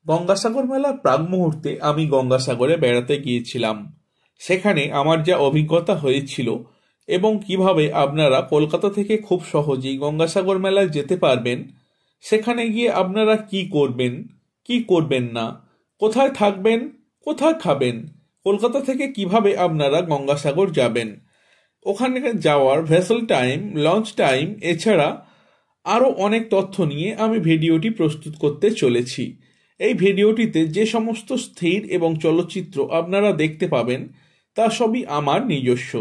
গঙ্গাসাগর মেলার প্রাক মুহূর্তে আমি গঙ্গাসাগরে বেড়াতে গিয়েছিলাম। সেখানে আমার যা অভিজ্ঞতা হয়েছিল এবং কিভাবে আপনারা কলকাতা থেকে খুব সহজেই গঙ্গাসাগর মেলায় যেতে পারবেন, সেখানে গিয়ে আপনারা কি করবেন, কি করবেন না, কোথায় থাকবেন, কোথায় খাবেন, কলকাতা থেকে কিভাবে আপনারা গঙ্গাসাগর যাবেন, ওখানে যাওয়ার ভেসেল টাইম, লঞ্চ টাইম, এছাড়া আরও অনেক তথ্য নিয়ে আমি ভিডিওটি প্রস্তুত করতে চলেছি। এই ভিডিওটিতে যে সমস্ত স্থির এবং চলচ্চিত্র আপনারা দেখতে পাবেন তা সবই আমার নিজস্ব।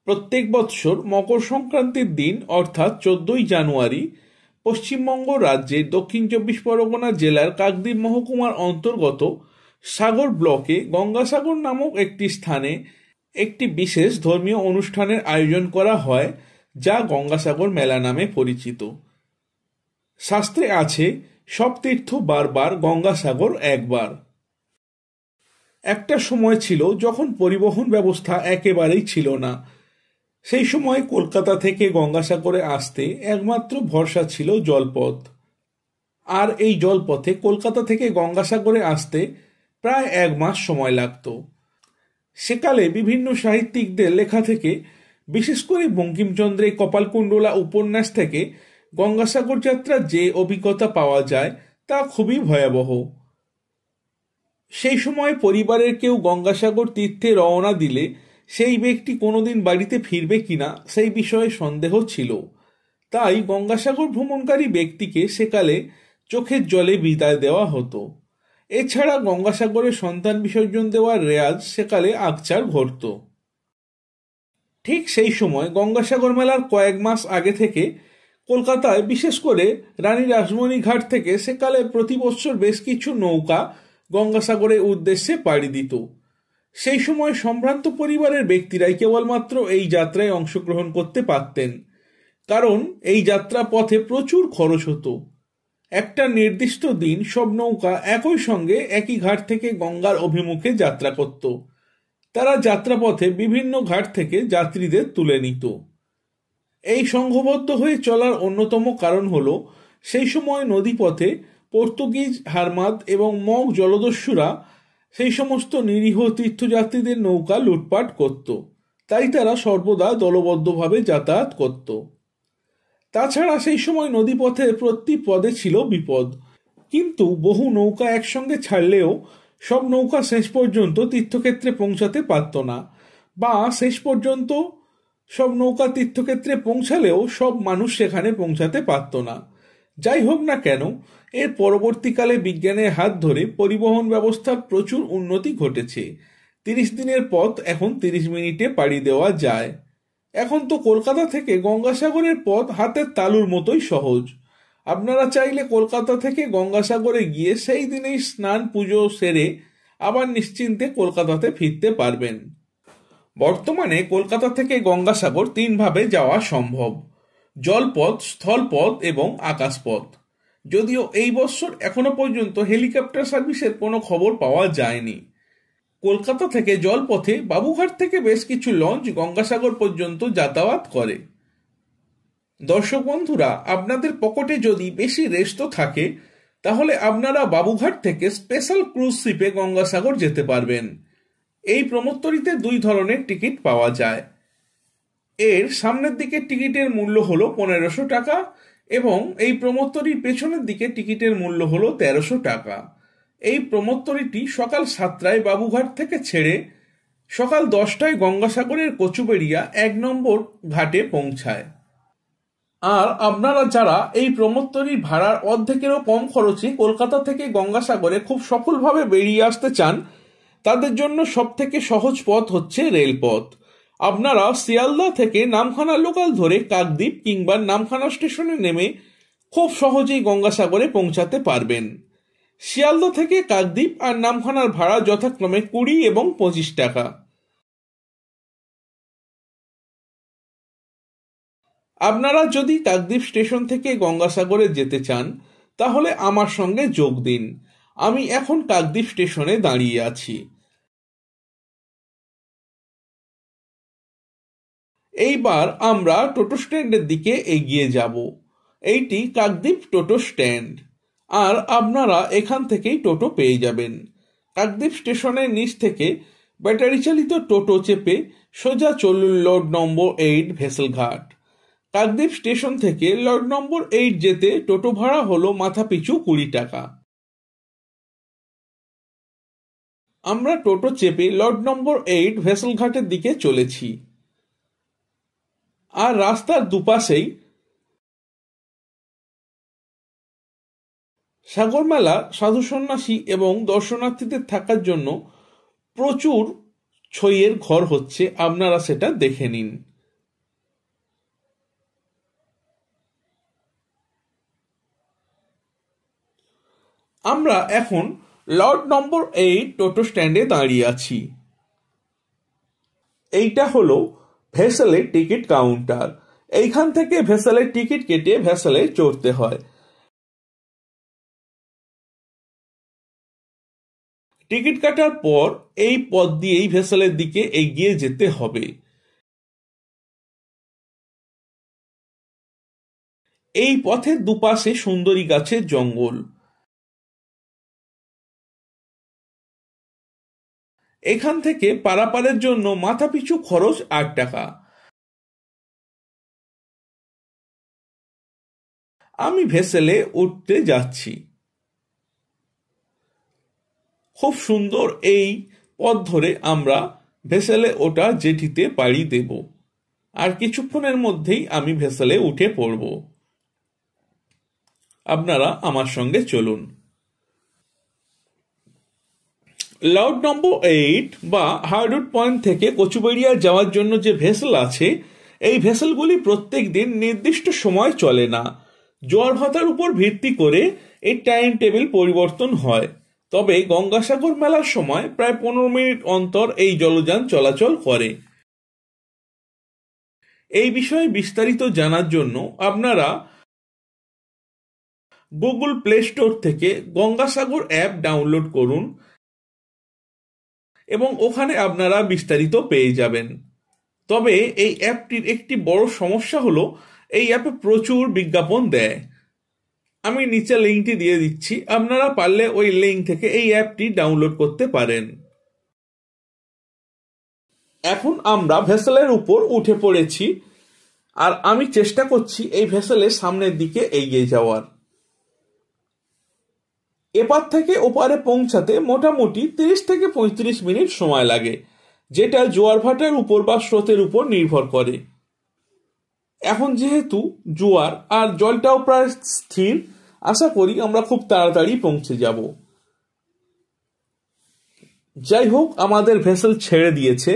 প্রত্যেক বৎসর মকর সংক্রান্তির দিন অর্থাৎ 14ই জানুয়ারি পশ্চিমবঙ্গ রাজ্যের দক্ষিণ 24 পরগনা জেলার কাকদ্বীপ মহকুমার অন্তর্গত সাগর ব্লকে গঙ্গাসাগর নামক একটি স্থানে একটি বিশেষ ধর্মীয় অনুষ্ঠানের আয়োজন করা হয়, যা গঙ্গাসাগর মেলা নামে পরিচিত। শাস্ত্রে আছে, সব তীর্থ বারবার, গঙ্গাসাগর একবার। একটা সময় ছিল যখন পরিবহন ব্যবস্থা একেবারেই ছিল না। সেই সময় কলকাতা থেকে গঙ্গাসাগরে আসতে একমাত্র ভরসা ছিল জলপথ। আর এই জলপথে কলকাতা থেকে গঙ্গাসাগরে আসতে প্রায় 1 মাস সময় লাগত। সেকালে বিভিন্ন সাহিত্যিকদের লেখা থেকে, বিশেষ করে বঙ্কিমচন্দ্রের কপালকুণ্ডলা উপন্যাস থেকে গঙ্গাসাগর যাত্রার যে অভিজ্ঞতা পাওয়া যায় তা খুবই ভয়াবহ। সেই সময় পরিবারের কেউ গঙ্গাসাগর তীর্থে রওনা দিলে সেই ব্যক্তি কোনোদিন বাড়িতে ফিরবে কিনা সেই বিষয়ে সন্দেহ ছিল। তাই গঙ্গাসাগর ভ্রমণকারী ব্যক্তিকে সেকালে চোখের জলে বিদায় দেওয়া হতো। এছাড়া গঙ্গাসাগরে সন্তান বিসর্জন দেওয়ার রেয়াজ সেকালে আকছার ঘটত। ঠিক সেই সময় গঙ্গাসাগর মেলার কয়েক মাস আগে থেকে কলকাতায়, বিশেষ করে রানী রাসমণি ঘাট থেকে সেকালে প্রতি বৎসর বেশ কিছু নৌকা গঙ্গাসাগরের উদ্দেশ্যে পাড়ি দিত। সেই সময় সম্ভ্রান্ত পরিবারের ব্যক্তিরাই কেবলমাত্র এই যাত্রায় অংশগ্রহণ করতে পারতেন, কারণ এই যাত্রা পথে প্রচুর খরচ হতো। একটা নির্দিষ্ট দিন সব নৌকা একই সঙ্গে একই ঘাট থেকে গঙ্গার অভিমুখে যাত্রা করত। তারা যাত্রাপথে বিভিন্ন ঘাট থেকে যাত্রীদের তুলে নিত। এই সংঘবদ্ধ হয়ে চলার অন্যতম কারণ হলো সেই সময় নদীপথে পর্তুগিজ, হারমাদ এবং মগ জলদস্যুরা সেই সমস্ত নিরীহ তীর্থযাত্রীদের নৌকা লুটপাট করত। তাই তারা সর্বদা দলবদ্ধভাবে যাতায়াত করত। তাছাড়া সেই সময় নদীপথের প্রতি পদে ছিল বিপদ। কিন্তু বহু নৌকা একসঙ্গে ছাড়লেও সব নৌকা শেষ পর্যন্ত তীর্থক্ষেত্রে পৌঁছাতে পারত না, বা শেষ পর্যন্ত সব নৌকা তীর্থক্ষেত্রে পৌঁছালেও সব মানুষ সেখানে পৌঁছাতে পারত না। যাই হোক না কেন, এর পরবর্তীকালে বিজ্ঞানের হাত ধরে পরিবহন ব্যবস্থার প্রচুর উন্নতি ঘটেছে। 30 দিনের পথ এখন 30 মিনিটে পাড়ি দেওয়া যায়। এখন তো কলকাতা থেকে গঙ্গাসাগরের পথ হাতের তালুর মতোই সহজ। আপনারা চাইলে কলকাতা থেকে গঙ্গাসাগরে গিয়ে সেই দিনেই স্নান পুজো সেরে আবার নিশ্চিন্তে কলকাতাতে ফিরতে পারবেন। বর্তমানে কলকাতা থেকে গঙ্গাসাগর 3 ভাবে যাওয়া সম্ভব: জলপথ, স্থলপথ এবং আকাশপথ। যদিও এই বছর এখনো পর্যন্ত হেলিকপ্টার সার্ভিসের কোনো খবর পাওয়া যায়নি। কলকাতা থেকে জলপথে বাবুঘাট থেকে বেশ কিছু লঞ্চ গঙ্গাসাগর পর্যন্ত যাতায়াত করে। দর্শক বন্ধুরা, আপনাদের পকেটে যদি বেশি রেস্ট থাকে তাহলে আপনারা বাবুঘাট থেকে স্পেশাল ক্রুজ শিপে গঙ্গাসাগর যেতে পারবেন। এই প্রমোত্তরীতে 2 ধরনের টিকিট পাওয়া যায়। এর সামনের দিকে টিকিটের মূল্য হলো 1500 টাকা এবং এই প্রমোত্তরীর পেছনের দিকে টিকিটের মূল্য হলো 1300 টাকা। এই প্রমোত্তরীটি সকাল 7টায় বাবুঘাট থেকে ছেড়ে সকাল 10টায় গঙ্গাসাগরের কচুবেড়িয়া 1 নম্বর ঘাটে পৌঁছায়। আর আপনারা যারা এই প্রমোত্তরীর ভাড়ার অর্ধেকেরও কম খরচে কলকাতা থেকে গঙ্গাসাগরে খুব সফলভাবে বেরিয়ে আসতে চান, তাদের জন্য সবথেকে সহজ পথ হচ্ছে রেলপথ। আপনারা শিয়ালদা থেকে নামখানা লোকাল ধরে কাকদ্বীপ কিংবা নামখানা স্টেশনে নেমে খুব সহজেই গঙ্গাসাগরে পৌঁছাতে পারবেন। শিয়ালদা থেকে কাকদ্বীপ আর নামখানার ভাড়া যথাক্রমে 20 এবং 25 টাকা। আপনারা যদি কাকদ্বীপ স্টেশন থেকে গঙ্গাসাগরে যেতে চান তাহলে আমার সঙ্গে যোগ দিন। আমি এখন কাকদ্বীপ স্টেশনে দাঁড়িয়ে আছি। এইবার আমরা টোটো স্ট্যান্ডের দিকে এগিয়ে যাব। এইটি কাকদ্বীপ টোটো স্ট্যান্ড। আর আপনারা এখান থেকেই টোটো পেয়ে যাবেন। কাকদ্বীপ স্টেশনের নিচ থেকে ব্যাটারি চালিত টোটো চেপে সোজা চলুন লর্ড নম্বর 8 ভেসেলঘাট। কাকদ্বীপ স্টেশন থেকে লর্ড নম্বর 8 যেতে টোটো ভাড়া হলো মাথাপিছু 20 টাকা। আমরা টোটো চেপে লর্ড নম্বর 8 ভেসেলঘাটের দিকে চলেছি। আর রাস্তার দুপাশেই সাগরমেলা, সাধু সন্ন্যাসী এবং দর্শনার্থীদের থাকার জন্য প্রচুর ছইয়ের ঘর হচ্ছে, আপনারা সেটা দেখে নিন। আমরা এখন লর্ড নম্বর 8 টোটো স্ট্যান্ডে দাঁড়িয়ে আছি। এইটা হলো ভেসেলের টিকিট কাউন্টার। এইখান থেকে ভেসেলের টিকিট কেটে ভেসেলে চড়তে হয়। টিকিট কাটার পর এই পথ দিয়েই ভেসেলের দিকে এগিয়ে যেতে হবে। এই পথের দুপাশে সুন্দরী গাছের জঙ্গল। এখান থেকে পারাপারের জন্য মাথাপিছু খরচ 8 টাকা। আমি ভেসেলে উঠতে যাচ্ছি। খুব সুন্দর এই পথ ধরে আমরা ভেসেলে ওঠা জেটিতে পাড়ি দেব। আর কিছুক্ষণের মধ্যেই আমি ভেসেলে উঠে পড়ব। আপনারা আমার সঙ্গে চলুন। লর্ড নম্বর 8 বা হার্ডউড পয়েন্ট থেকে কচুবেড়িয়া যাওয়ার জন্য যে ভেসেল আছে, এই ভেসেলগুলি প্রত্যেক দিন নির্দিষ্ট সময় চলে না। জোয়ার ভাটার উপর ভিত্তি করে এই টাইম টেবিল পরিবর্তন হয়। তবে গঙ্গাসাগর মেলার সময় প্রায় 15 মিনিট অন্তর এই জলযান চলাচল করে। এই বিষয়ে বিস্তারিত জানার জন্য আপনারা গুগল প্লে স্টোর থেকে গঙ্গাসাগর অ্যাপ ডাউনলোড করুন এবং ওখানে আপনারা বিস্তারিত পেয়ে যাবেন। তবে এই অ্যাপটির একটি বড় সমস্যা হলো এই অ্যাপে প্রচুর বিজ্ঞাপন দেয়। আমি নিচে লিঙ্কটি দিয়ে দিচ্ছি, আপনারা পারলে ওই লিঙ্ক থেকে এই অ্যাপটি ডাউনলোড করতে পারেন। এখন আমরা ভেসেলের উপর উঠে পড়েছি আর আমি চেষ্টা করছি এই ভেসেলের সামনের দিকে এগিয়ে যাওয়ার। এপার থেকে ওপারে পৌঁছাতে মোটামুটি 30 থেকে 35 মিনিট সময় লাগে, যেটা জোয়ার ভাটার উপর বা স্রোতের উপর নির্ভর করে। এখন যেহেতু জোয়ার আর জলটাও প্রায় স্থির, আশা করি আমরা খুব তাড়াতাড়ি পৌঁছে যাব। যাই হোক, আমাদের ভেসেল ছেড়ে দিয়েছে।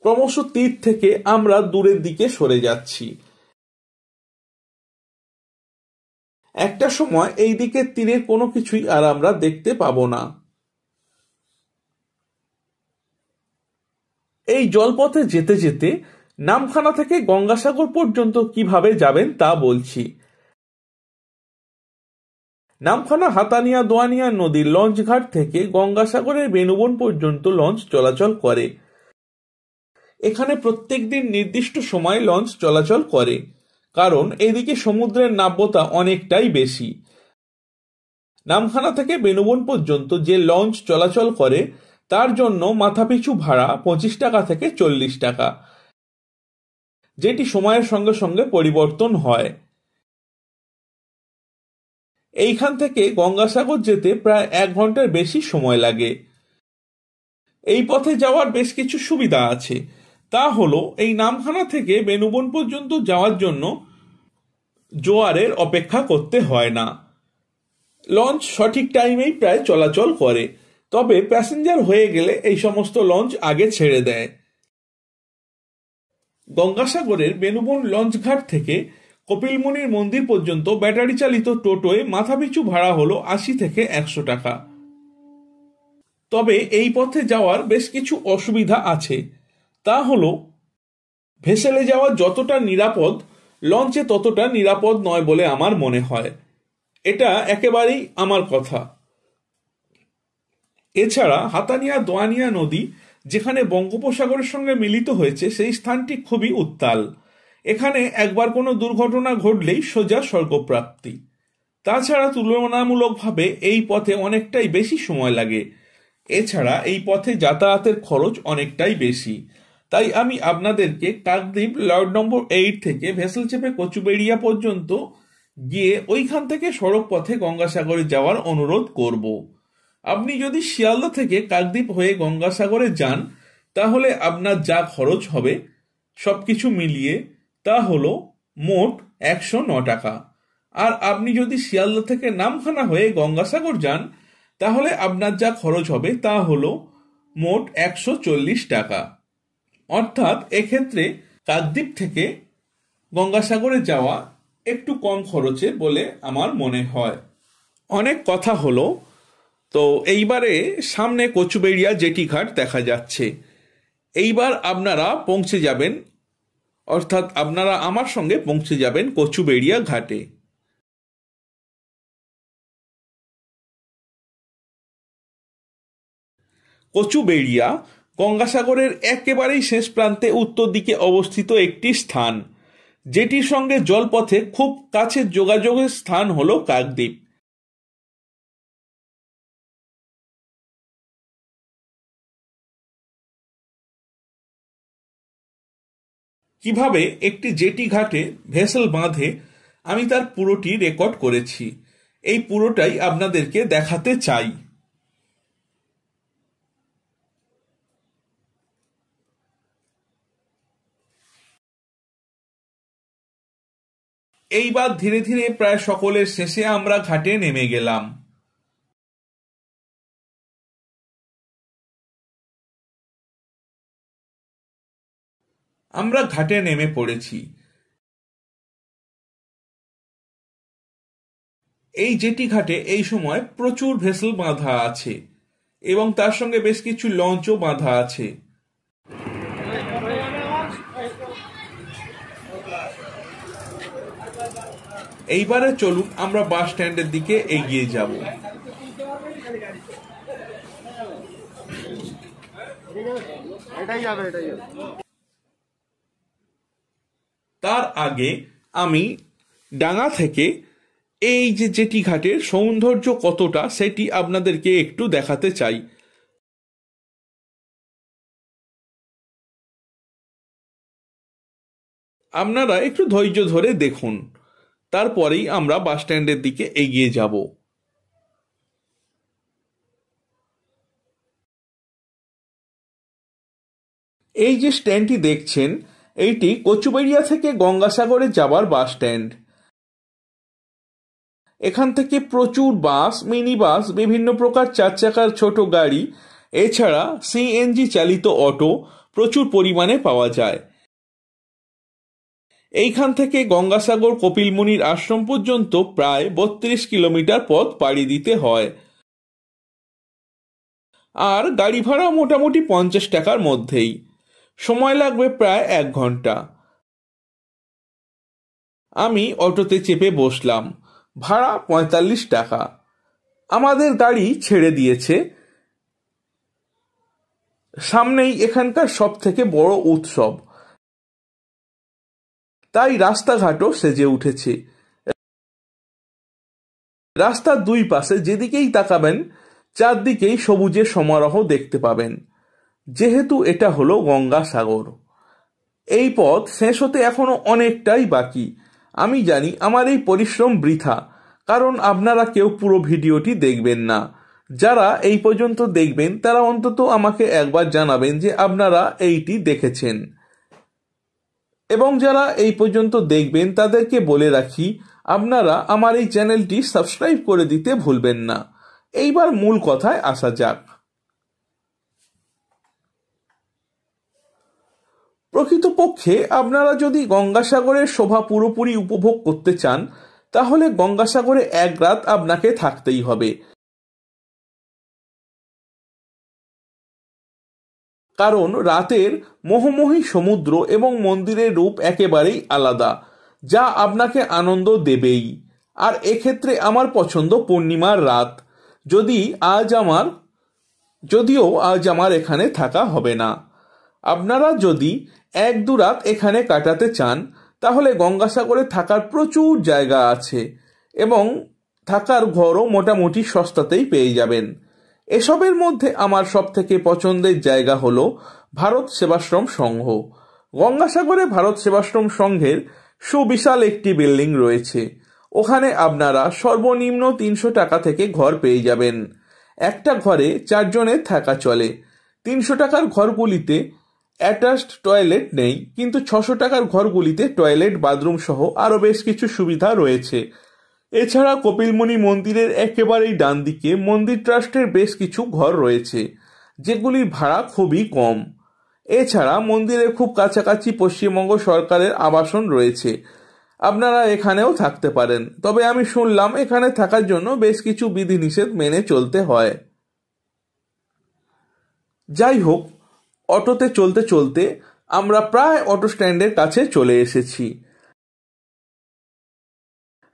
ক্রমশ তীর থেকে আমরা দূরের দিকে সরে যাচ্ছি। একটা সময় এই দিকের তীরের কোনো কিছুই আর আমরা দেখতে পাবো না। এই জলপথে যেতে যেতে নামখানা থেকে গঙ্গাসাগর পর্যন্ত কিভাবে যাবেন তা বলছি। নামখানা হাতানিয়া দোয়ানিয়া নদীর লঞ্চ ঘাট থেকে গঙ্গাসাগরের বেনুবন পর্যন্ত লঞ্চ চলাচল করে। এখানে প্রত্যেক দিন নির্দিষ্ট সময় লঞ্চ চলাচল করে, কারণ এদিকে সমুদ্রের নাব্যতা অনেকটাই বেশি। নামখানা থেকে বেনুবন পর্যন্ত যে লঞ্চ চলাচল করে তার জন্য মাথাপিছু ভাড়া 25 টাকা থেকে 40 টাকা, যেটি সময়ের সঙ্গে সঙ্গে পরিবর্তন হয়। এইখান থেকে গঙ্গাসাগর যেতে প্রায় 1 ঘন্টার বেশি সময় লাগে। এই পথে যাওয়ার বেশ কিছু সুবিধা আছে। তা হলো, এই নামখানা থেকে বেনুবন পর্যন্ত যাওয়ার জন্য জোয়ারের অপেক্ষা করতে হয় না। লঞ্চ সঠিক টাইমেই প্রায় চলাচল করে, তবে প্যাসেঞ্জার হয়ে গেলে এই সমস্ত লঞ্চ আগে ছেড়ে দেয়। গঙ্গাসাগরের বেনুবন লঞ্চ ঘাট থেকে কপিলমুনির মন্দির পর্যন্ত ব্যাটারি চালিত টোটোয় মাথাপিছু ভাড়া হলো 80 থেকে 100 টাকা। তবে এই পথে যাওয়ার বেশ কিছু অসুবিধা আছে। তা হলো, ভেসেলে যাওয়া যতটা নিরাপদ, লঞ্চে ততটা নিরাপদ নয় বলে আমার মনে হয়। এটা একেবারেই আমার কথা। এছাড়া হাতানিয়া দোয়ানিয়া নদী যেখানে বঙ্গোপসাগরের সঙ্গে মিলিত হয়েছে, সেই স্থানটি খুবই উত্তাল। এখানে একবার কোনো দুর্ঘটনা ঘটলেই সোজা স্বর্গপ্রাপ্তি। তাছাড়া তুলনামূলকভাবে এই পথে অনেকটাই বেশি সময় লাগে। এছাড়া এই পথে যাতায়াতের খরচ অনেকটাই বেশি। তাই আমি আপনাদেরকে কাকদ্বীপ লর্ড নম্বর 8 থেকে ভেসেল চেপে কচুবেড়িয়া পর্যন্ত গিয়ে ওইখান থেকে সড়ক পথে গঙ্গাসাগরে যাওয়ার অনুরোধ করব। আপনি যদি শিয়ালদা থেকে কাকদ্বীপ হয়ে গঙ্গাসাগরে যান তাহলে আপনার যা খরচ হবে সবকিছু মিলিয়ে তা হলো মোট 109 টাকা। আর আপনি যদি শিয়ালদা থেকে নামখানা হয়ে গঙ্গাসাগর যান তাহলে আপনার যা খরচ হবে তা হলো মোট 140 টাকা। অর্থাৎ এক্ষেত্রে কাকদ্বীপ থেকে গঙ্গাসাগরে যাওয়া একটু কম খরচে বলে আমার মনে হয়। অনেক কথা হলো, তো এইবারে সামনে কচুবেড়িয়া জেটি ঘাট দেখা যাচ্ছে। এইবার আপনারা পৌঁছে যাবেন, অর্থাৎ আপনারা আমার সঙ্গে পৌঁছে যাবেন কচুবেড়িয়া ঘাটে। কচুবেড়িয়া গঙ্গাসাগরের একেবারেই শেষ প্রান্তে উত্তর দিকে অবস্থিত একটি স্থান, যেটির সঙ্গে জলপথে খুব কাছে যোগাযোগের স্থান হলো কাকদ্বীপ। কিভাবে একটি জেটি ঘাটে ভেসেল বাঁধে আমি তার পুরোটি রেকর্ড করেছি, এই পুরোটাই আপনাদেরকে দেখাতে চাই। এইবার ধীরে ধীরে প্রায় সকলের শেষে আমরা ঘাটে নেমে গেলাম। আমরা ঘাটে নেমে পড়েছি। এই জেটি ঘাটে এই সময় প্রচুর ভেসেল বাঁধা আছে এবং তার সঙ্গে বেশ কিছু লঞ্চও বাঁধা আছে। এইবারে চলুন আমরা বাস স্ট্যান্ডের দিকে এগিয়ে যাব। তার আগে আমি ডাঙ্গা থেকে এই যে জেটি ঘাটের সৌন্দর্য কতটা সেটি আপনাদেরকে একটু দেখাতে চাই। আপনারা একটু ধৈর্য ধরে দেখুন, তারপরেই আমরা বাস স্ট্যান্ডের দিকে এগিয়ে যাব। এই যে স্ট্যান্ডটি দেখছেন এইটি কচুবেড়িয়া থেকে গঙ্গাসাগরে যাবার বাস স্ট্যান্ড। এখান থেকে প্রচুর বাস, মিনি বাস, বিভিন্ন প্রকার 4 চাকার ছোট গাড়ি, এছাড়া সিএনজি চালিত অটো প্রচুর পরিমাণে পাওয়া যায়। এইখান থেকে গঙ্গাসাগর কপিলমুনির আশ্রম পর্যন্ত প্রায় 32 কিলোমিটার পথ পাড়ি দিতে হয়। আর গাড়ি ভাড়া মোটামুটি 50 টাকার মধ্যেই, সময় লাগবে প্রায় 1 ঘন্টা। আমি অটোতে চেপে বসলাম, ভাড়া 45 টাকা। আমাদের গাড়ি ছেড়ে দিয়েছে। সামনেই এখানকার সব থেকে বড় উৎসব, তাই রাস্তাঘাটও সেজে উঠেছে। রাস্তার দুই পাশে যেদিকেই তাকাবেন চারদিকেই সবুজের সমারোহ দেখতে পাবেন। যেহেতু এটা হলো গঙ্গাসাগর, এই পথ শেষ হতে এখনো অনেকটাই বাকি। আমি জানি আমার এই পরিশ্রম বৃথা, কারণ আপনারা কেউ পুরো ভিডিওটি দেখবেন না। যারা এই পর্যন্ত দেখবেন তারা অন্তত আমাকে একবার জানাবেন যে আপনারা এইটি দেখেছেন, এবং যারা এই পর্যন্ত দেখবেন তাদেরকে বলে রাখি আপনারা আমার এই চ্যানেলটি সাবস্ক্রাইব করে দিতে ভুলবেন না। এইবার মূল কথায় আসা যাক। প্রকৃতপক্ষে আপনারা যদি গঙ্গাসাগরের শোভা পুরোপুরি উপভোগ করতে চান তাহলে গঙ্গাসাগরে 1 রাত আপনাকে থাকতেই হবে, কারণ রাতের মোহময়ী সমুদ্র এবং মন্দিরের রূপ একেবারেই আলাদা, যা আপনাকে আনন্দ দেবেই। আর এক্ষেত্রে আমার পছন্দ পূর্ণিমার রাত, যদিও আজ আমার এখানে থাকা হবে না। আপনারা যদি 1-2 রাত এখানে কাটাতে চান তাহলে গঙ্গাসাগরে থাকার প্রচুর জায়গা আছে এবং থাকার ঘরও মোটামুটি সস্তাতেই পেয়ে যাবেন। এসবের মধ্যে আমার সবথেকে পছন্দের জায়গা হলো ভারত সেবাশ্রম সংঘ। গঙ্গাসাগরে ভারত সেবাশ্রম সংঘের সুবিশাল একটি বিল্ডিং রয়েছে। ওখানে আপনারা সর্বনিম্ন 300 টাকা থেকে ঘর পেয়ে যাবেন। একটা ঘরে 4 জনের থাকা চলে। 300 টাকার ঘরগুলিতে অ্যাটাচড টয়লেট নেই, কিন্তু 600 টাকার ঘরগুলিতে টয়লেট, বাথরুম সহ আরও বেশ কিছু সুবিধা রয়েছে। এছাড়া কপিলমুনি মন্দিরের একেবারেই ডান দিকে মন্দির ট্রাস্টের বেশ কিছু ঘর রয়েছে, যেগুলির ভাড়া খুবই কম। এছাড়া মন্দিরের খুব কাছাকাছি পশ্চিমবঙ্গ সরকারের আবাসন রয়েছে, আপনারা এখানেও থাকতে পারেন। তবে আমি শুনলাম এখানে থাকার জন্য বেশ কিছু বিধিনিষেধ মেনে চলতে হয়। যাই হোক, অটোতে চলতে চলতে আমরা প্রায় অটো স্ট্যান্ডের কাছে চলে এসেছি।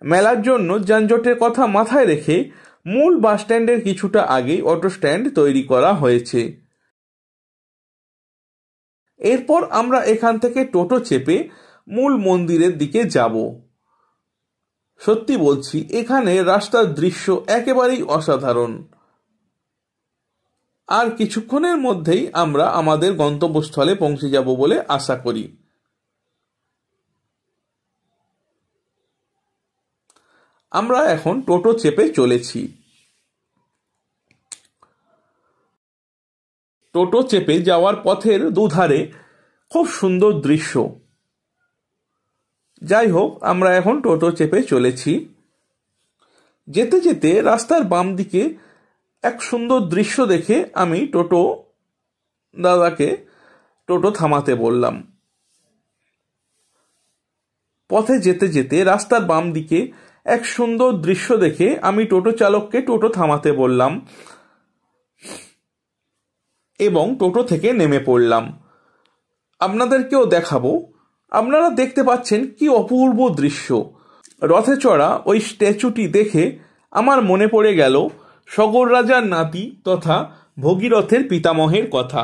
মেলার জন্য যানজটের কথা মাথায় রেখে মূল বাস স্ট্যান্ডের কিছুটা আগেই অটো স্ট্যান্ড তৈরি করা হয়েছে। এরপর আমরা এখান থেকে টোটো চেপে মূল মন্দিরের দিকে যাব। সত্যি বলছি, এখানে রাস্তার দৃশ্য একেবারেই অসাধারণ। আর কিছুক্ষণের মধ্যেই আমরা আমাদের গন্তব্যস্থলে পৌঁছে যাব বলে আশা করি। আমরা এখন টোটো চেপে চলেছি। টোটো চেপে যাওয়ার পথের দুধারে খুব সুন্দর দৃশ্য। যাই হোক, আমরা এখন টোটো চেপে চলেছি। যেতে যেতে রাস্তার বাম দিকে এক সুন্দর দৃশ্য দেখে আমি টোটো দাদাকে টোটো থামাতে বললাম। পথে যেতে যেতে রাস্তার বাম দিকে এক সুন্দর দৃশ্য দেখে আমি টোটো চালককে টোটো থামাতে বললাম এবং টোটো থেকে নেমে পড়লাম। আপনাদেরকেও দেখাবো। আপনারা দেখতে পাচ্ছেন কি অপূর্ব দৃশ্য। রথে চড়া ওই স্ট্যাচুটি দেখে আমার মনে পড়ে গেল সগর রাজার নাতি তথা ভগীরথের পিতামহের কথা,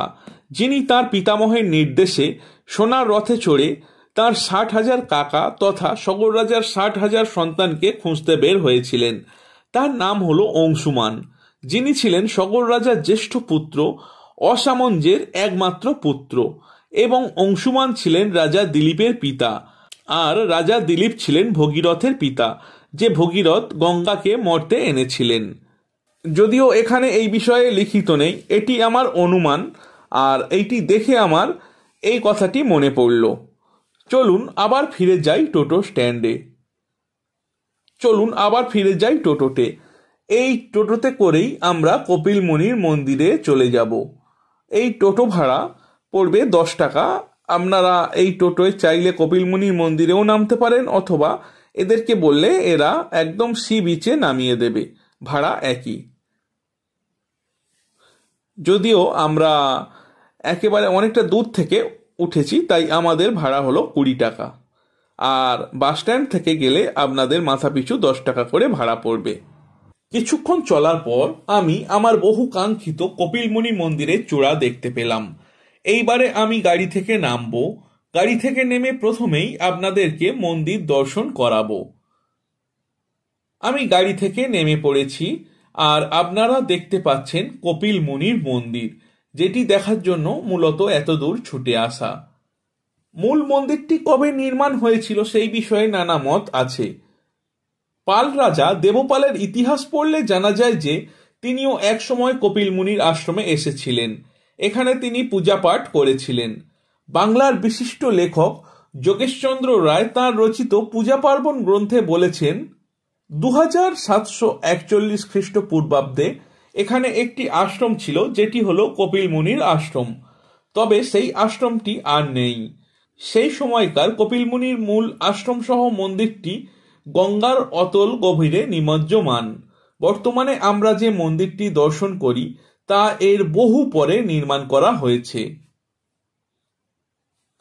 যিনি তার পিতামহের নির্দেশে সোনার রথে চড়ে তার 60,000 কাকা তথা সগর রাজার 60,000 সন্তানকে খুঁজতে বের হয়েছিলেন। তার নাম হলো অংশুমান, যিনি ছিলেন সগর রাজার জ্যেষ্ঠ পুত্র অসামঞ্জের একমাত্র পুত্র, এবং অংশুমান ছিলেন রাজা দিলীপের পিতা, আর রাজা দিলীপ ছিলেন ভগীরথের পিতা, যে ভগীরথ গঙ্গাকে মর্তে এনেছিলেন। যদিও এখানে এই বিষয়ে লিখিত নেই, এটি আমার অনুমান, আর এইটি দেখে আমার এই কথাটি মনে পড়ল। চলুন আবার ফিরে যাই টোটো স্ট্যান্ডে। চলুন আবার ফিরে যাই টোটোতে। এই টোটোতে করেই আমরা কপিলমুনির মন্দিরে চলে যাব। এই টোটো ভাড়া পড়বে 10 টাকা। আপনারা এই টোটোয় চাইলে কপিলমুনির মন্দিরেও নামতে পারেন, অথবা এদেরকে বললে এরা একদম সি বিচে নামিয়ে দেবে, ভাড়া একই। যদিও আমরা একেবারে অনেকটা দূর থেকে উঠেছি, তাই আমাদের ভাড়া হলো 20 টাকা, আর বাস স্ট্যান্ড থেকে গেলে আপনাদের মাথাপিছু 10 টাকা করে ভাড়া পড়বে। কিছুক্ষণ চলার পর আমি আমার বহু কাঙ্ক্ষিত কপিলমুনি মন্দিরের চূড়া দেখতে পেলাম। এইবারে আমি গাড়ি থেকে নামবো। গাড়ি থেকে নেমে প্রথমেই আপনাদেরকে মন্দির দর্শন করাবো। আমি গাড়ি থেকে নেমে পড়েছি, আর আপনারা দেখতে পাচ্ছেন কপিলমুনির মন্দির, যেটি দেখার জন্য মূলত এত দূর ছুটে আসা। মূল মন্দিরটি কবে নির্মাণ হয়েছিল সেই বিষয়ে নানা মত আছে। পাল রাজা দেবপালের ইতিহাস পড়লে জানা যায় যে তিনিও একসময় কপিলমুনির আশ্রমে এসেছিলেন। এখানে তিনি পূজা পাঠ করেছিলেন। বাংলার বিশিষ্ট লেখক যোগেশচন্দ্র রায় তাঁর রচিত পূজা পার্বণ গ্রন্থে বলেছেন, 2741 খ্রিস্টপূর্বাব্দে এখানে একটি আশ্রম ছিল, যেটি হলো কপিলমুনির আশ্রম। তবে সেই আশ্রমটি আর নেই। সেই সময়কার কপিলমুনির মূল আশ্রম সহ মন্দিরটি গঙ্গার অতল গভীরে নিমজ্জমান। বর্তমানে আমরা যে মন্দিরটি দর্শন করি তা এর বহু পরে নির্মাণ করা হয়েছে।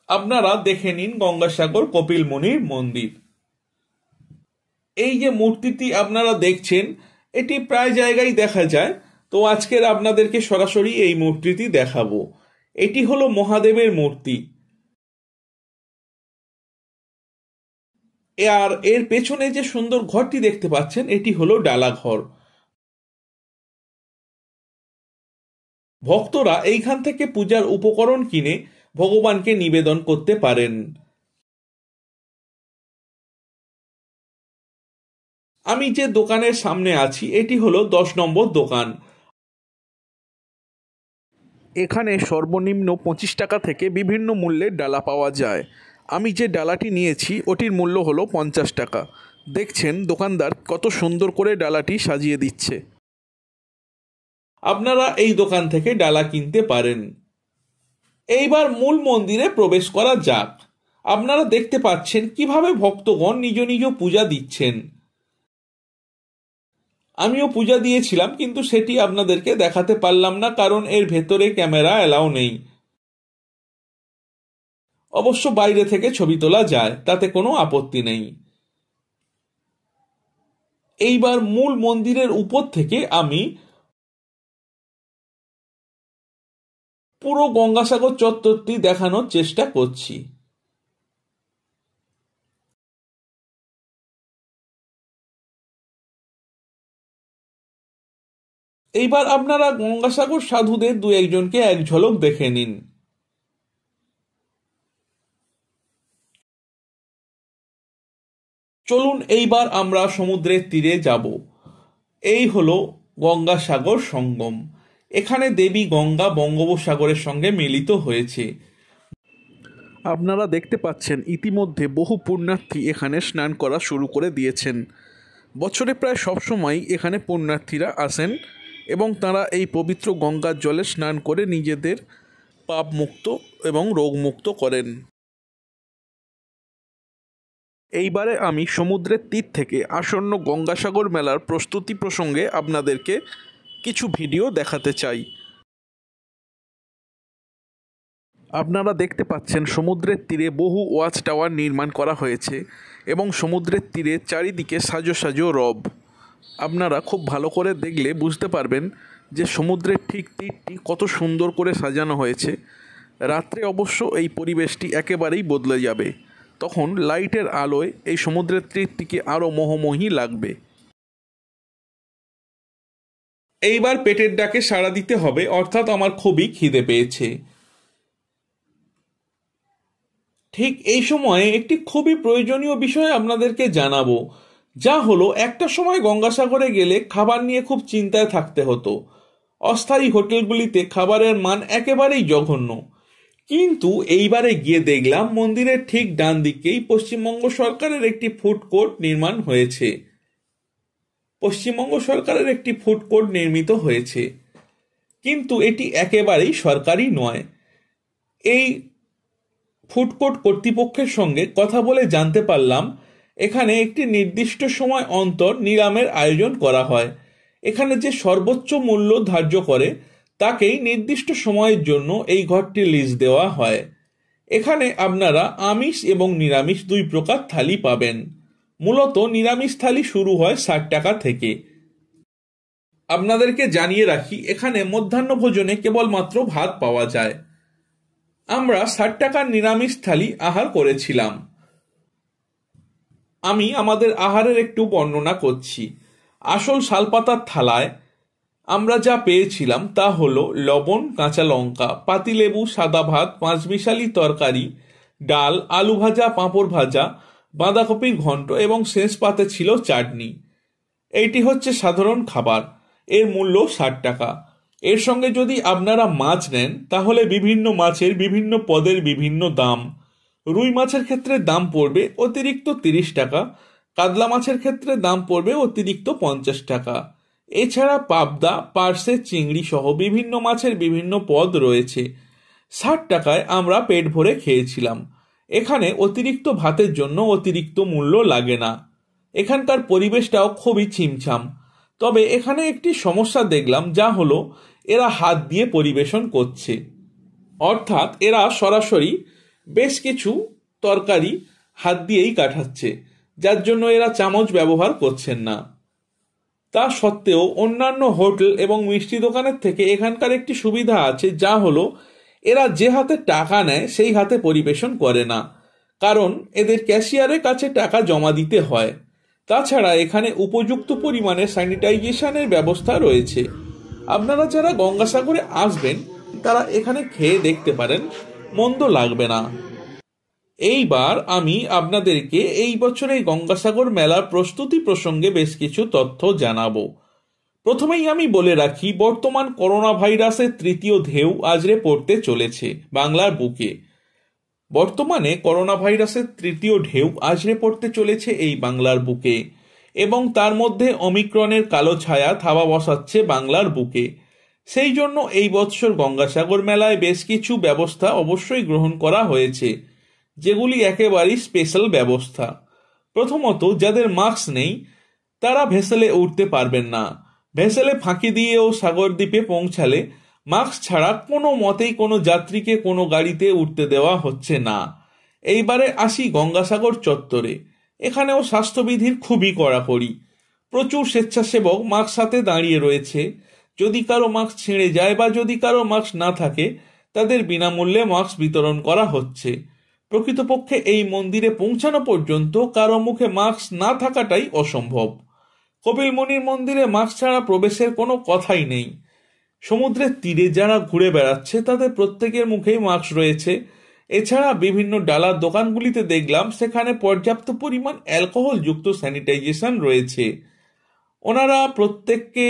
আপনারা দেখে নিন গঙ্গাসাগর কপিলমুনির মন্দির। এই যে মূর্তিটি আপনারা দেখছেন, এটি প্রায় জায়গায় দেখা যায়, তো আজকের আপনাদেরকে সরাসরি এই মূর্তিটি দেখাবো। এটি হলো মহাদেবের মূর্তি। আর এর পেছনে যে সুন্দর ঘরটি দেখতে পাচ্ছেন এটি হলো ডালা ঘর। ভক্তরা এইখান থেকে পূজার উপকরণ কিনে ভগবানকে নিবেদন করতে পারেন। আমি যে দোকানের সামনে আছি এটি হলো 10 নম্বর দোকান। এখানে সর্বনিম্ন 25 টাকা থেকে বিভিন্ন মূল্যের ডালা পাওয়া যায়। আমি যে ডালাটি নিয়েছি ওটির মূল্য হলো 50 টাকা। দেখছেন দোকানদার কত সুন্দর করে ডালাটি সাজিয়ে দিচ্ছে। আপনারা এই দোকান থেকে ডালা কিনতে পারেন। এইবার মূল মন্দিরে প্রবেশ করা যাক। আপনারা দেখতে পাচ্ছেন কিভাবে ভক্তগণ নিজ নিজ পূজা দিচ্ছেন। আমিও পূজা দিয়েছিলাম, কিন্তু সেটি আপনাদেরকে দেখাতে পারলাম না, কারণ এর ভেতরে ক্যামেরা এলাও নেই। অবশ্য বাইরে থেকে ছবি তোলা যায়, তাতে কোনো আপত্তি নেই। এইবার মূল মন্দিরের উপর থেকে আমি পুরো গঙ্গাসাগর চত্বরটি দেখানোর চেষ্টা করছি। এইবার আপনারা গঙ্গাসাগর সাধুদের দু একজনকে এক ঝলক দেখে নিন। চলুন এইবার আমরা সমুদ্রের তীরে যাব। এই হলো গঙ্গাসাগর সঙ্গম। এখানে দেবী গঙ্গা বঙ্গোপসাগরের সঙ্গে মিলিত হয়েছে। আপনারা দেখতে পাচ্ছেন ইতিমধ্যে বহু পুণ্যার্থী এখানে স্নান করা শুরু করে দিয়েছেন। বছরে প্রায় সবসময় এখানে পুণ্যার্থীরা আসেন এবং তারা এই পবিত্র গঙ্গার জলে স্নান করে নিজেদের পাপ মুক্ত এবং রোগমুক্ত করেন। এইবারে আমি সমুদ্রের তীর থেকে আসন্ন গঙ্গাসাগর মেলার প্রস্তুতি প্রসঙ্গে আপনাদেরকে কিছু ভিডিও দেখাতে চাই। আপনারা দেখতে পাচ্ছেন সমুদ্রের তীরে বহু ওয়াচ টাওয়ার নির্মাণ করা হয়েছে এবং সমুদ্রের তীরে চারিদিকে সাজো সাজো রব। আপনারা খুব ভালো করে দেখলে বুঝতে পারবেন যে সমুদ্রের ঠিক তীরটি কত সুন্দর করে সাজানো হয়েছে। রাত্রে অবশ্য এই পরিবেশটি একেবারেই বদলে যাবে, তখন লাইটের আলোয় এই সমুদ্রের তীরটিকে আরও মোহময়ী লাগবে। এইবার পেটের ডাকে সাড়া দিতে হবে, অর্থাৎ আমার খুবই খিদে পেয়েছে। ঠিক এই সময়ে একটি খুবই প্রয়োজনীয় বিষয় আপনাদেরকে জানাবো, যা হলো একটা সময় গঙ্গাসাগরে গেলে খাবার নিয়ে খুব চিন্তায় থাকতে হতো। অস্থায়ী হোটেলগুলিতে খাবারের মান একেবারেই জঘন্য। কিন্তু এইবারে গিয়ে দেখলাম মন্দিরের ঠিক ডান দিকেই পশ্চিমবঙ্গ সরকারের একটি ফুড কোর্ট নির্মাণ হয়েছে। পশ্চিমবঙ্গ সরকারের একটি ফুড কোর্ট নির্মিত হয়েছে, কিন্তু এটি একেবারেই সরকারি নয়। এই ফুড কোর্ট কর্তৃপক্ষের সঙ্গে কথা বলে জানতে পারলাম এখানে একটি নির্দিষ্ট সময় অন্তর নিলামের আয়োজন করা হয়। এখানে যে সর্বোচ্চ মূল্য ধার্য করে তাকেই নির্দিষ্ট সময়ের জন্য এই ঘরটি লিজ দেওয়া হয়। এখানে আপনারা আমিষ এবং নিরামিষ দুই প্রকার থালি পাবেন। মূলত নিরামিষ থালি শুরু হয় 60 টাকা থেকে। আপনাদেরকে জানিয়ে রাখি, এখানে মধ্যাহ্ন ভোজনে কেবলমাত্র ভাত পাওয়া যায়। আমরা 60 টাকার নিরামিষ থালি আহার করেছিলাম। আমি আমাদের আহারের একটু বর্ণনা করছি। আসল শালপাতার থালায় আমরা যা পেয়েছিলাম তা হলো লবণ, কাঁচা লঙ্কা, পাতিলেবু, সাদা ভাত, পাঁচমিশালি তরকারি, ডাল, আলু ভাজা, পাঁপড় ভাজা, বাঁধাকপির ঘন্ট এবং শেষ পাতে ছিল চাটনি। এইটি হচ্ছে সাধারণ খাবার। এর মূল্য 60 টাকা। এর সঙ্গে যদি আপনারা মাছ নেন তাহলে বিভিন্ন মাছের বিভিন্ন পদের বিভিন্ন দাম। রুই মাছের ক্ষেত্রে দাম পড়বে অতিরিক্ত 30 টাকা, কাতলা মাছের ক্ষেত্রে দাম পড়বে অতিরিক্ত 50 টাকা। এছাড়া পাবদা, পার্সে, চিংড়ি সহ বিভিন্ন মাছের বিভিন্ন পদ রয়েছে। 60 টাকায় আমরা পেট ভরে খেয়েছিলাম। এখানে অতিরিক্ত ভাতের জন্য অতিরিক্ত মূল্য লাগে না। এখানকার পরিবেশটাও খুবই ছিমছাম। তবে এখানে একটি সমস্যা দেখলাম, যা হলো এরা হাত দিয়ে পরিবেশন করছে। অর্থাৎ এরা সরাসরি বেশ কিছু তরকারি হাত দিয়েই কাটাচ্ছে, যার জন্য এরা চামচ ব্যবহার করছেন না। তা সত্ত্বেও অন্যান্য হোটেল এবং মিষ্টি দোকানের থেকে এখানকার একটি সুবিধা আছে, যা হলো এরা যে হাতে টাকা নেয় সেই হাতে পরিবেশন করে না। কারণ এদের ক্যাশিয়ারের কাছে টাকা জমা দিতে হয়। তাছাড়া এখানে উপযুক্ত পরিমাণে স্যানিটাইজেশনের ব্যবস্থা রয়েছে। আপনারা যারা গঙ্গাসাগরে আসবেন তারা এখানে খেয়ে দেখতে পারেন, মন্দ লাগবে না। এইবার আমি আপনাদেরকে এই বছরের গঙ্গাসাগর মেলার প্রস্তুতি প্রসঙ্গে বেশ কিছু তথ্য জানাবো। প্রথমেই আমি বলে রাখি, বর্তমান করোনা ভাইরাসের তৃতীয় ঢেউ আজরে পড়তে চলেছে বাংলার বুকে। বর্তমানে করোনা ভাইরাসের তৃতীয় ঢেউ আজরে পড়তে চলেছে এই বাংলার বুকে, এবং তার মধ্যে অমিক্রনের কালো ছায়া থাবা বসাচ্ছে বাংলার বুকে। সেই জন্য এই বৎসর গঙ্গাসাগর মেলায় বেশ কিছু ব্যবস্থা অবশ্যই গ্রহণ করা হয়েছে, যেগুলি একেবারেই স্পেশাল ব্যবস্থা। প্রথমত, যাদের মাস্ক নেই তারা ভেসেলে উঠতে পারবেন না। ভেসেলে ফাঁকি দিয়েও সাগরদ্বীপে পৌঁছালে মাস্ক ছাড়া কোনো মতেই কোনো যাত্রীকে কোনো গাড়িতে উঠতে দেওয়া হচ্ছে না। এইবারে আসি গঙ্গাসাগর চত্বরে। এখানেও স্বাস্থ্যবিধির খুবই কড়াকড়ি। প্রচুর স্বেচ্ছাসেবক মাস্ক হাতে দাঁড়িয়ে রয়েছে। যদি কারো মাস্ক ছিঁড়ে যায় বা যদি কারো মাস্ক না থাকে, তাদের বিনামূল্যে মাস্ক বিতরণ করা হচ্ছে। প্রকৃতপক্ষে এই মন্দিরে পৌঁছানো পর্যন্ত কারো মুখে মাস্ক না থাকাটাই অসম্ভব। কপিলমুনির মন্দিরে মাস্ক ছাড়া প্রবেশের কোনো কথাই নেই। সমুদ্রের তীরে যারা ঘুরে বেড়াচ্ছে তাদের প্রত্যেকের মুখেই মাস্ক রয়েছে। এছাড়া বিভিন্ন ডালার দোকানগুলিতে দেখলাম সেখানে পর্যাপ্ত পরিমাণ অ্যালকোহলযুক্ত স্যানিটাইজেশন রয়েছে। ওনারা প্রত্যেককে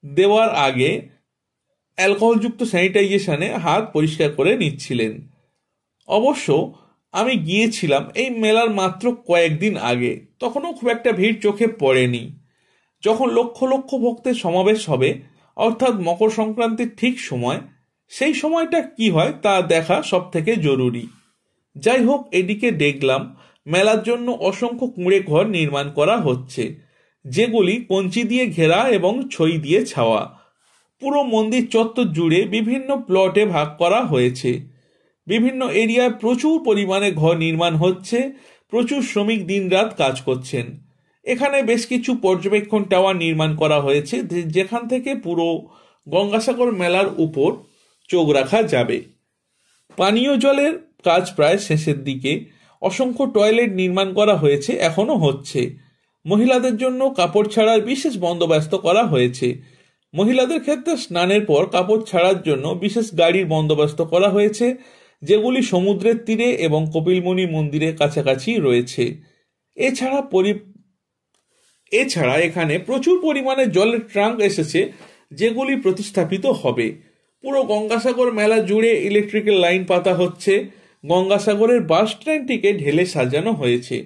দেওয়ার আগে অ্যালকোহলযুক্ত স্যানিটাইজেশনে হাত পরিষ্কার করে নিচ্ছিলেন। অবশ্য আমি গিয়েছিলাম এই মেলার মাত্র কয়েকদিন আগে, তখনও খুব একটা ভিড় চোখে পড়েনি। যখন লক্ষ লক্ষ ভক্তের সমাবেশ হবে, অর্থাৎ মকর সংক্রান্তির ঠিক সময়, সেই সময়টা কি হয় তা দেখা সব থেকে জরুরি। যাই হোক, এদিকে দেখলাম মেলার জন্য অসংখ্য কুঁড়ে ঘর নির্মাণ করা হচ্ছে, যেগুলি কঞ্চি দিয়ে ঘেরা এবং ছই দিয়ে ছাওয়া। পুরো মন্দির চত্বর জুড়ে বিভিন্ন প্লটে ভাগ করা হয়েছে। বিভিন্ন এরিয়ায় প্রচুর পরিমাণে ঘর নির্মাণ হচ্ছে। প্রচুর শ্রমিক দিনরাত কাজ করছেন। এখানে বেশ কিছু পর্যবেক্ষণ টাওয়ার নির্মাণ করা হয়েছে, যেখান থেকে পুরো গঙ্গাসাগর মেলার উপর চোখ রাখা যাবে। পানীয় জলের কাজ প্রায় শেষের দিকে। অসংখ্য টয়লেট নির্মাণ করা হয়েছে, এখনো হচ্ছে। মহিলাদের জন্য কাপড় ছাড়ার বিশেষ বন্দোবস্ত করা হয়েছে। মহিলাদের ক্ষেত্রে স্নানের পর কাপড় ছাড়ার জন্য বিশেষ গাড়ির বন্দোবস্ত করা হয়েছে, যেগুলি সমুদ্রের তীরে এবং কপিলমুনি মন্দিরের কাছাকাছি রয়েছে। এছাড়া এখানে প্রচুর পরিমাণে জলের ট্রাঙ্ক এসেছে, যেগুলি প্রতিস্থাপিত হবে। পুরো গঙ্গাসাগর মেলা জুড়ে ইলেকট্রিক্যাল লাইন পাতা হচ্ছে। গঙ্গাসাগরের বাস ট্রেনটিকে ঢেলে সাজানো হয়েছে।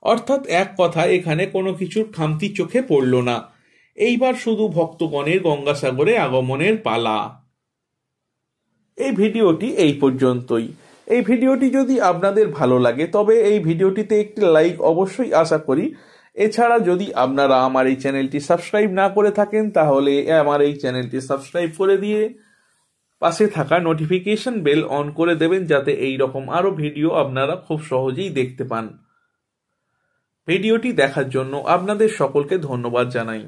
অর্থাৎ এক কথা, এখানে কোনো কিছুর খামতি চোখে পড়ল না। এইবার শুধু ভক্তগণের গঙ্গাসাগরে আগমনের পালা। এই ভিডিওটি এই পর্যন্তই। এই ভিডিওটি যদি আপনাদের ভালো লাগে তবে এই ভিডিওটিতে একটি লাইক অবশ্যই আশা করি। এছাড়া যদি আপনারা আমার এই চ্যানেলটি সাবস্ক্রাইব না করে থাকেন তাহলে আমার এই চ্যানেলটি সাবস্ক্রাইব করে দিয়ে পাশে থাকা নোটিফিকেশন বেল অন করে দেবেন, যাতে এই রকম আরো ভিডিও আপনারা খুব সহজেই দেখতে পান। ভিডিওটি দেখার জন্য আপনাদের সকলকে ধন্যবাদ জানাই।